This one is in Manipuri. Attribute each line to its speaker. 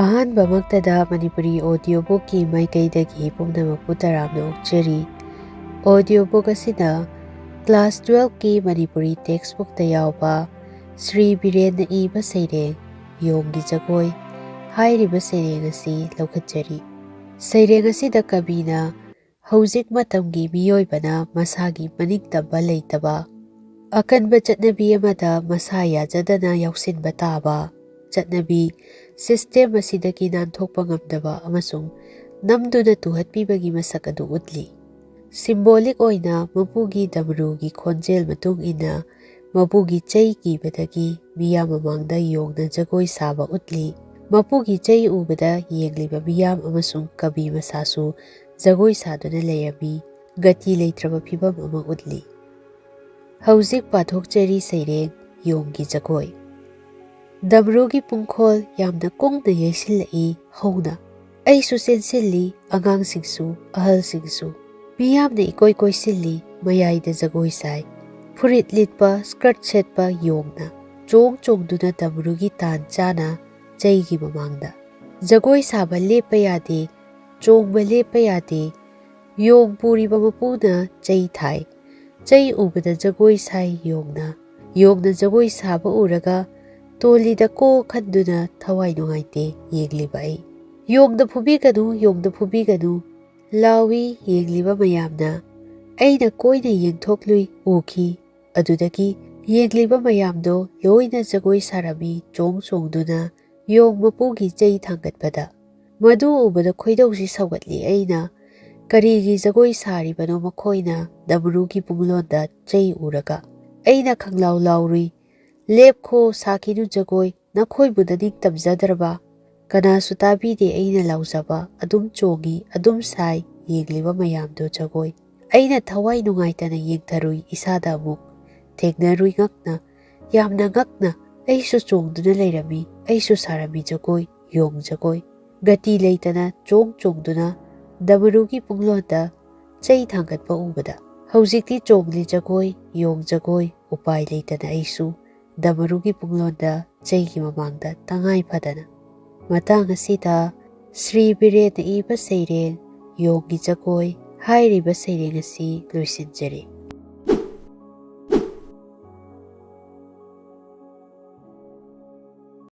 Speaker 1: ꯑꯍꯥꯟꯕꯃꯛꯇꯗ Manipuri Audio Book ki maikaidagi pumnamakpu taramna okjari. Audio Book asida Class 12 ki Manipuri textbook ta yauba SriBiren na iba saireng Yonggi Jagoi hairiba saireng asi laukhatjari. Saireng asida kabina hauzik matamgi miyoibana masagi maningtamba leitaba akanba chatnabi amada masa yajadana yauksinba taba chatnabi system asidagi nanthokpa ngamdaba amasung namduna tuhatpibagi masak adu utli. Symbolic oina mapugi damrugi khonjel matung ina mapugi chai kibadagi miyam mamangda yongna jagoi saba utli. Mapugi chai ubada yengliba miyam amasung kabi masasu jagoi saduna layami gati leitraba phibam ama utli. Hauzik pathokjari saireng Yonggi Jagoi. Damrugi pungkhol yamna kongna yaisilai hauna aisu sensilli angangsingsu ahalsingsu miyamna ikoi silli mayaida jagoi sai furit litpa skirt setpa yongna chongduna damrugi tan chana chaigi mamangda jagoi saba lepa yade chongba lepa yade yong puriba mapuna chai thai chai ubada jagoi sai yongna jagoi saba uraga tolida ko khanduna thawai nungaite yegliba ai yongda phubiganu lawi yegliba mayamna aina koina yengthoklui uki adudagi yegliba mayamdo loina jagoi sarami chongduna yong mapugi chai thangatpada madu ubada khoidausi sawatli aina karigi jagoi saribano makhoina damrugi punglonda chai uraga aina khanglaw lauri lepkho sakinu jagoi nakhoi budani tamjadarba kana sutabide aina lauzaba adum chongi adum sai yegliba mayamdo jagoi aina thawai nungaitana yengtharui isada amuk thegnarui ngakna yamna ngakna aisu chongduna leirami aisu sarami jagoi yong jagoi gati leitana chongduna damrugi punglonda chai thangatpa ubada haujikti chongli jagoi yong jagoi upai leitana aisu damrugi punglonda chaigi mamangda tangai phadana matang asida SriBiren na iba saireng Yonggi Jagoi hairiba saireng asi loisinjari.